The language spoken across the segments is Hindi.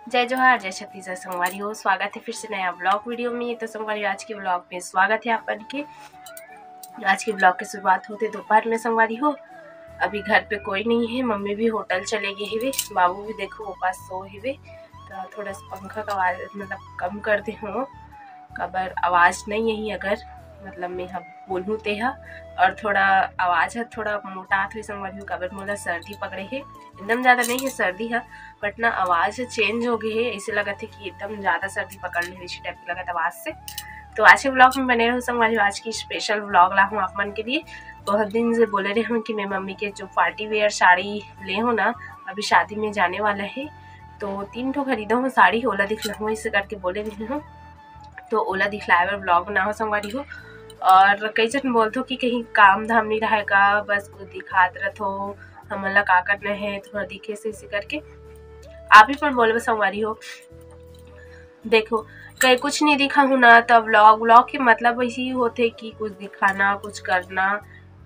जय जोहार, जय छत्तीसगढ़। संगवारी हो, स्वागत है फिर से नया ब्लॉग वीडियो में। तो संगवारी आज के ब्लॉग में स्वागत है अपन के। आज के ब्लॉग की शुरुआत होते दोपहर में। संगवारी हो, अभी घर पे कोई नहीं है, मम्मी भी होटल चले गए हुए, बाबू भी देखो वो पास सो हुए। तो थोड़ा सा पंखा का आवाज मतलब कम कर दे हो, कबर आवाज़ नहीं यही अगर मतलब मैं हम बोलूँ ते हा। और थोड़ा आवाज़ है थोड़ा मोटा हुई संगवारी कबर मोला सर्दी पकड़े है, एकदम ज़्यादा नहीं है सर्दी है बट ना आवाज़ चेंज हो गई है, ऐसे लगा थे कि एकदम ज़्यादा सर्दी पकड़ ली इसी टाइप की लगा था आवाज़ से। तो आज के ब्लॉग में बने रहो संगवारी, आज की स्पेशल ब्लॉग ला हूँ आप मन के लिए। बहुत दिन से बोले रहे हूँ कि मैं मम्मी के जो पार्टी वेयर साड़ी ले हूँ ना, अभी शादी में जाने वाला है तो 3 ठो खरीदा हूँ साड़ी, ओला दिख रहा हूँ इसे करके बोले रही हूँ। तो ओला दिखलाए बर ब्लॉग बना हो संगवारी हो। और कई जन बोलते हो कि कहीं काम धाम नहीं रहेगा, बस कुछ दिखात रहो हमन ला का करना है, थोड़ा दिखे से इसी करके आप ही पर बोले संगवारी हो। देखो कहीं कुछ नहीं दिखा हूँ ना, तब व्लॉग के मतलब ऐसी होते कि कुछ दिखाना, कुछ करना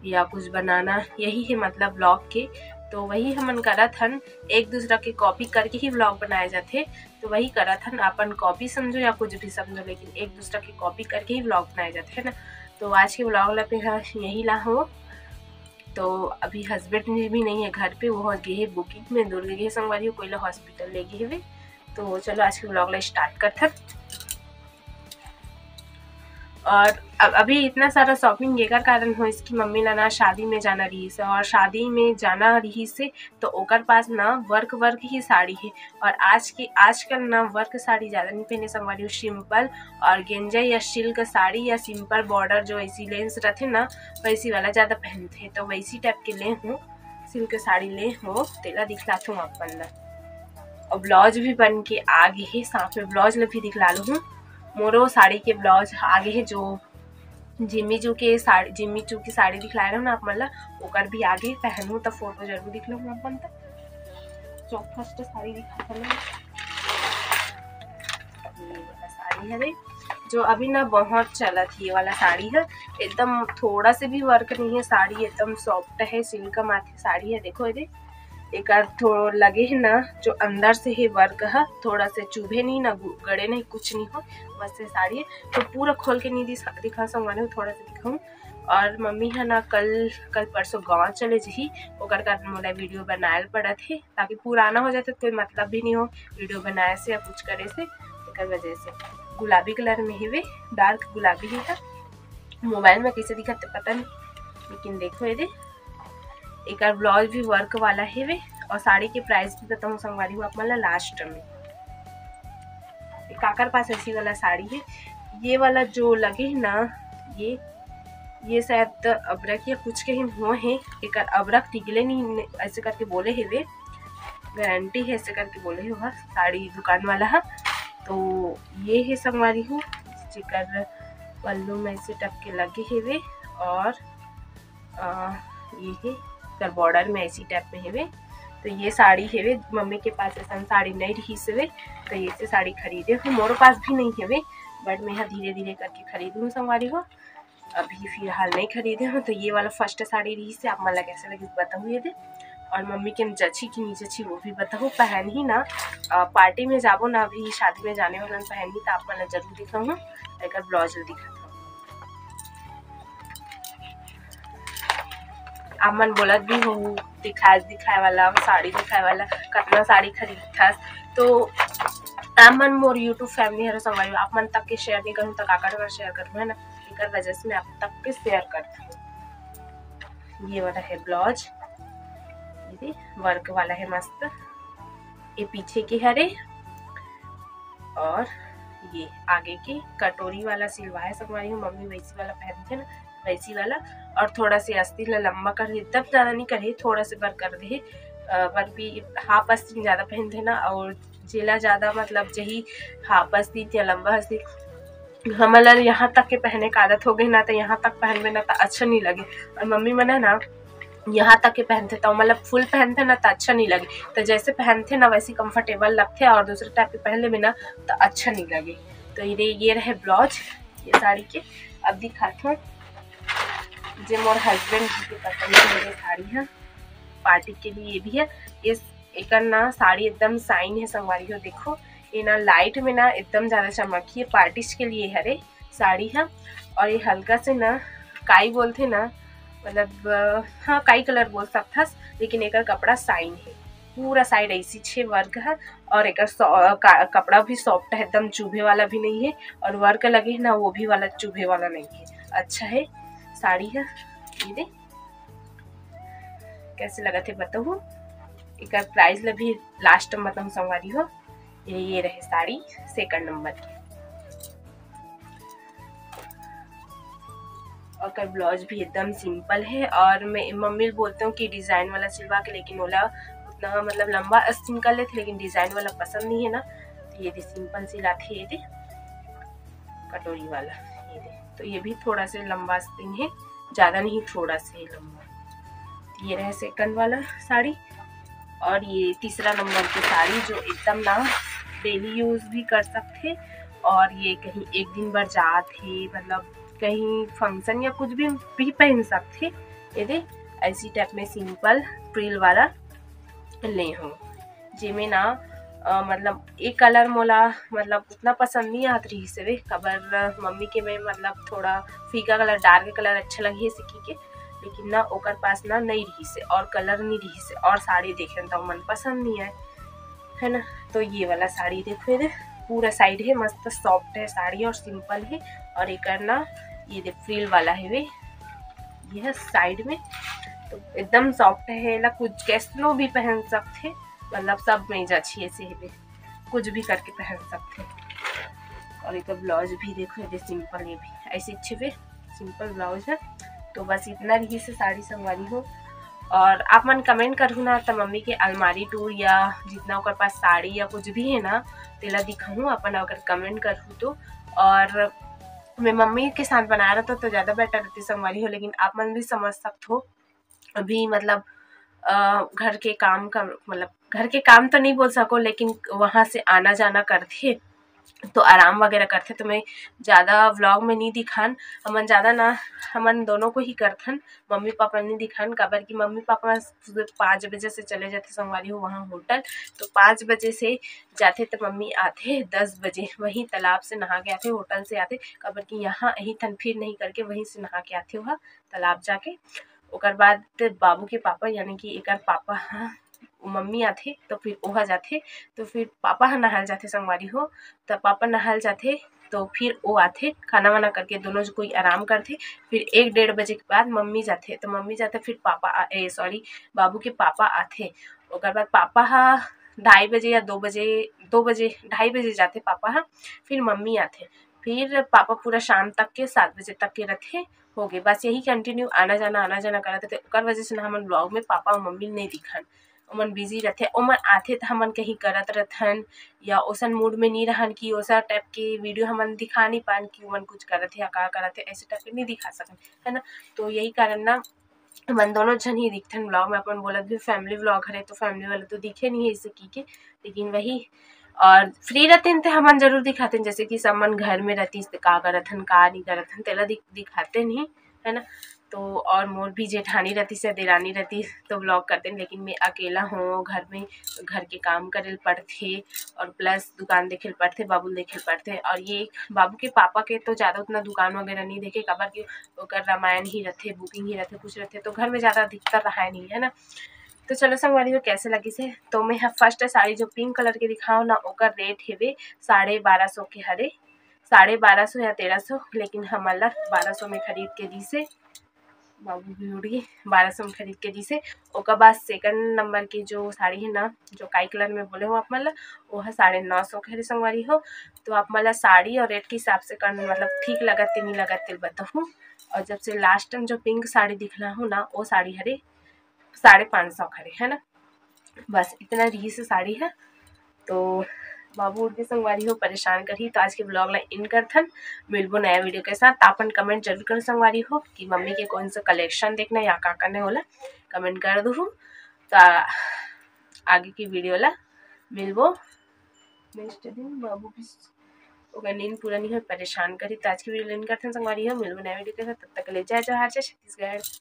या कुछ बनाना, यही है मतलब व्लॉग के। तो वही हमन करत हन, एक दूसरा के कॉपी करके ही व्लॉग बनाए जाते। तो वही करत हन, अपन कॉपी समझो या कुछ भी समझो, लेकिन एक दूसरा के कॉपी करके ही व्लॉग बनाए जाते हैं ना। तो आज के व्लॉग ला पे यही ला हो। तो अभी हस्बैंड भी नहीं है घर पे, वो गए है बुकिंग में, दूर गए संगवारी कोयला हॉस्पिटल ले गए हुए। तो चलो आज के व्लॉग ला स्टार्ट करते हैं। और अभी इतना सारा शॉपिंग एकर कारण हो, इसकी मम्मी ला ना शादी में जाना रही से, और शादी में जाना रही से तो ओकर पास ना वर्क ही साड़ी है। और आजकल ना वर्क साड़ी ज़्यादा नहीं पहने संगवारी, सिंपल और गेंजा या सिल्क साड़ी या सिंपल बॉर्डर जो ऐसी लेंस रहते ना वैसी वाला ज़्यादा पहनते हैं। तो वैसी टाइप के ले हूँ, सिल्क साड़ी ले हो तेला दिखलाता हूँ अपन ला। और ब्लाउज भी बन के आगे है, साथ में ब्लाउज ला भी दिखला लू हूँ। मोरो साड़ी के ब्लाउज आगे है, जो जिम्मी चू की साड़ी दिखलाए रहा ना आप मतलब ओकर भी आगे पहनू तो फोटो जरूर दिख लो अपन तक। जो फर्स्ट साड़ी दिखा था ये वाला साड़ी है जो अभी ना बहुत चला थी, ये वाला साड़ी है, एकदम थोड़ा से भी वर्क नहीं है, साड़ी एकदम सॉफ्ट है, सिल्क माथे साड़ी है। देखो ये एक थोड़ा लगे है ना, जो अंदर से है वर्क है, थोड़ा से चुभे नहीं ना, गड़े नहीं, कुछ नहीं हो, बस ये साड़ी है। तो पूरा खोल के नहीं दिखा सकूँ, थोड़ा सा दिखाऊँ। और मम्मी है ना कल परसों गांव चले जी, ओकर कारण मोला वीडियो बनाए पड़ा थे, ताकि पुराना हो जाते तो कोई मतलब भी नहीं हो वीडियो बनाए से या कुछ करे से। एक वजह से गुलाबी कलर में ही वे, डार्क गुलाबी ही था, मोबाइल में कैसे दिखा पता नहीं, लेकिन देखो ये एक ब्लाउज भी वर्क वाला है वे। और साड़ी के प्राइस भी बताऊँ संगवारी हूँ आप मतलब लास्ट में। काकर पास ऐसी वाला साड़ी है, ये वाला जो लगे ना, ये शायद अबरक या कुछ के हो है, एक अबरक टिकले नहीं ऐसे करके बोले है वे, गारंटी है ऐसे करके बोले है वह साड़ी दुकान वाला है। तो ये है संगवारी हूँ, चिकर पल्लू में ऐसे टपके लगे है वे। और ये है कर बॉर्डर में ऐसी टाइप में है वे। तो ये साड़ी है वे, मम्मी के पास ऐसा साड़ी नहीं रही से वे, तो ये से साड़ी खरीदे हूँ, मोरे पास भी नहीं है वे, बट मैं यहाँ धीरे धीरे करके खरीदूँ संगवारी हो, अभी फिलहाल नहीं खरीदे हूँ। तो ये वाला फर्स्ट साड़ी रही से, आप मतलब कैसे लगी बताओ ये दे। और मम्मी के जची की नहीं जची वो भी बताओ, पहन ही ना पार्टी में जाबो ना, अभी शादी में जाने वाला पहन ही, तो आप मतलब जरूर दिखाऊँ, अगर ब्लाउज दिखा अमन बोलत भी हो दिखाए वाला साड़ी दिखाए वाला कितना साड़ी खरीद था। तो अमन मोर यूट्यूब फैमिली है संगवारी, आप मन तक के शेयर नहीं करूँ तो काकर बार शेयर करूँ है ना, एक वजह से मैं आप तक के शेयर करती हूँ। ये वाला है ब्लाउज, ये वर्क वाला है मस्त, ये पीछे के हरे और ये आगे की कटोरी वाला सिलवा है संगवारी हूँ, मम्मी वैसी वाला पहनते ना वैसी वाला। और थोड़ा से अस्तीन लंबा कर दे, तब ज़्यादा नहीं करे, थोड़ा से बर कर दे, पर भी हाफ अस्तीन ज़्यादा पहनते ना, और जेला ज़्यादा मतलब जही हाफ अस्तीन या लंबा अस्तीन हमारा यहाँ तक के पहने का आदत हो गई ना, तो यहाँ तक पहनवे ना तो अच्छा नहीं लगे। और मम्मी मना ना यहाँ तक के पहनते तो मतलब फुल पहनते ना तो अच्छा नहीं लगे, तो जैसे पहनते ना वैसे कंफर्टेबल लगते, और दूसरे टाइप के पहन ले ना तो अच्छा नहीं लगे। तो ये रहे ब्लाउज ये साड़ी के। अब दिखाता हूँ जो मोर हस्बैंड की पसंद है मेरे साड़ी है, पार्टी के लिए ये भी है, एक ना साड़ी एकदम साइन है संगवारी हो। देखो ये ना लाइट में ना एकदम ज़्यादा चमकी है, पार्टीज के लिए हरे साड़ी है। और ये हल्का से ना काई बोलते ना, मतलब हाँ काई कलर बोल सकता, लेकिन एक कपड़ा साइन है पूरा साइड ऐसी 6 वर्क है। और एक कपड़ा भी सॉफ्ट है, एकदम चुभे वाला भी नहीं है, और वर्क लगे है ना वो भी वाला चुभे वाला नहीं है, अच्छा है साड़ी है। ये दे कैसे लगा थे बताओ। एक प्राइस भी लास्ट मतलब संगवारी हो, ये रहे साड़ी 2 नंबर की। और का ब्लाउज भी एकदम सिंपल है। और मैं मम्मी बोलते हूँ कि डिज़ाइन वाला सिलवा के, लेकिन बोला उतना मतलब लंबा आस्तीन कर लेते, लेकिन डिज़ाइन वाला पसंद नहीं है ना, तो ये दे सिंपल सिलाते, ये दे कटोरी वाला, ये दे। तो ये भी थोड़ा से लंबा आस्तीन है, ज़्यादा नहीं थोड़ा से लंबा। ये रहे 2 वाला साड़ी। और ये 3 नंबर की साड़ी जो एकदम ना डेली यूज़ भी कर सकते, और ये कहीं एक दिन भर जाते, मतलब कहीं फंक्शन या कुछ भी पहन सकते। ये दे ऐसी टाइप में सिंपल फ्रिल वाला ले हूँ, जिमें ना मतलब एक कलर मोला मतलब उतना पसंद नहीं आती रही से वे खबर मम्मी के में, मतलब थोड़ा फीका कलर डार्क कलर अच्छा लगे सिक्की के, लेकिन ना ओकर पास ना नहीं रही से और कलर नहीं रही से, और साड़ी देखे तो मन पसंद नहीं आए, है ना। तो ये वाला साड़ी देखो, ये पूरा साइड है मस्त सॉफ्ट है साड़ी और सिंपल है। और एक ना ये दे फ्रिल वाला है वे, ये है साइड में, तो एकदम सॉफ्ट है ना, कुछ कैसनो भी पहन सकते, मतलब सब में अच्छी ऐसे है, कुछ भी करके पहन सकते। और एक ब्लाउज भी देखो, ये सिंपल, ये भी ऐसे अच्छे पे सिंपल ब्लाउज है। तो बस इतना रही से साड़ी संगवारी हो। और आप मन कमेंट करूँ ना तो मम्मी के अलमारी टूर या जितना ओकर पास साड़ी या कुछ भी है ना तेला दिखाऊँ अपन, अगर कमेंट करूँ तो। और मैं मम्मी के साथ बना रहा था तो ज़्यादा बेटर रहती संगवारी हो, लेकिन आप मन भी समझ सकते हो अभी मतलब घर के काम का, मतलब घर के काम तो नहीं बोल सको, लेकिन वहाँ से आना जाना करते तो आराम वगैरह करते, तो मैं ज़्यादा व्लॉग में नहीं दिखान। हमन ज़्यादा ना हमन दोनों को ही करथन, मम्मी पापा नहीं दिखान, काबर कि मम्मी पापा 5 बजे से चले जाते संगवारी हो वहाँ होटल, तो 5 बजे से जाते तो मम्मी आते 10 बजे, वहीं तालाब से नहा के आते, होटल से आते, काबर कि यहाँ यहीं थन फिर नहीं करके वहीं से नहा के आते वहाँ तालाब जाके। ओकर बाद बाबू के पापा यानी कि एक पापा हाँ मम्मी आथे तो फिर वहाँ जाते, तो फिर पापा हाँ नहाल जाते संगवारी हो, तो पापा नहाल जाते तो फिर वो आते खाना वाना करके, दोनों कोई आराम करते। फिर 1-1:30 बजे के बाद मम्मी जाते, तो मम्मी जाते फिर पापा सॉरी बाबू के पापा आते। ओकर बाद पापा हाँ 2:30 बजे या 2 बजे 2:30 बजे जाते पापा हाँ, फिर मम्मी आते, फिर पापा पूरा शाम तक के 7 बजे तक के रखे हो गए, बस यही कंटिन्यू आना जाना करते थे। ओकर वजह से ना हमन ब्लॉग में पापा और मम्मी नहीं दिखान, ओमन बिजी रहते, ओमन आथे तो हमन कहीं करत रहथन या ओसन मूड में नहीं रहन कि ओसा टाइप की वीडियो हमन दिखा नहीं पान कि ओमन कुछ करत है या का करत है, ऐसे टाइप के नहीं दिखा सकन, है ना। तो यही कारण ना हमन दोनों जन ही दिखथन ब्लॉग में। अपन बोलत भी फैमिली ब्लॉग हरे तो फैमिली वाले तो दिखे नहीं है इसे की के, लेकिन वही और फ्री रहते हैं तो हमन जरूर दिखाते हैं, जैसे कि सब मन घर में रहती का करत हन का नहीं करत हन तेला दिखाते नहीं, है ना। तो और मोर भी जेठानी रहती से देरानी रहती तो ब्लॉग करते हैं, लेकिन मैं अकेला हूँ घर में, घर के काम करे पड़ते और प्लस दुकान देखे पड़ते, बाबू देखे पड़ते। और ये बाबू के पापा के तो ज़्यादा उतना दुकान वगैरह नहीं देखे, काबर कि ओकर रामायण ही रहते, बुकिंग ही रहते, कुछ रहते, तो घर में ज़्यादा दिक्कत रहा नहीं, है ना। तो चलो संगवारी हो कैसे लगी से, तो मैं फर्स्ट साड़ी जो पिंक कलर के दिखाओ ना ओकर रेट हेवे 1250 के हरे, 1250 या 1300, लेकिन हमला 1200 में खरीद के दी से बाबू भी उड़ गई, 1200 में खरीद के दी से। ओकर बाद 2 नंबर की जो साड़ी है ना जो काई कलर में बोले हो आप मतलब वो है 950 के हरे संगवारी हो। तो आप मतलब साड़ी और रेट के हिसाब से करना, मतलब ठीक लगते नहीं लगते बताऊँ। और जब से लास्ट टाइम जो पिंक साड़ी दिखला हूँ ना वो साड़ी हरे 550 खड़े, है ना। बस इतना रही से साड़ी है। तो बाबू उठ के संगवारी हो परेशान करी, तो आज के ब्लॉग ला इन करथन, मिलबो नया वीडियो के साथ। आपन कमेंट जरूर कर संगवारी हो कि मम्मी के कौन सा कलेक्शन देखना या का करने होला, कमेंट कर दो। तो आगे की वीडियो ला मिलबो नेक्स्ट दिन। बाबू भी ओकर नींद पूरा नहीं हो परेशान करी, तो आज की वीडियो इन करथन संगवारी हो, मिलबो नया वीडियो के साथ, तब तक के लिए जय जोहार, जय छत्तीसगढ़।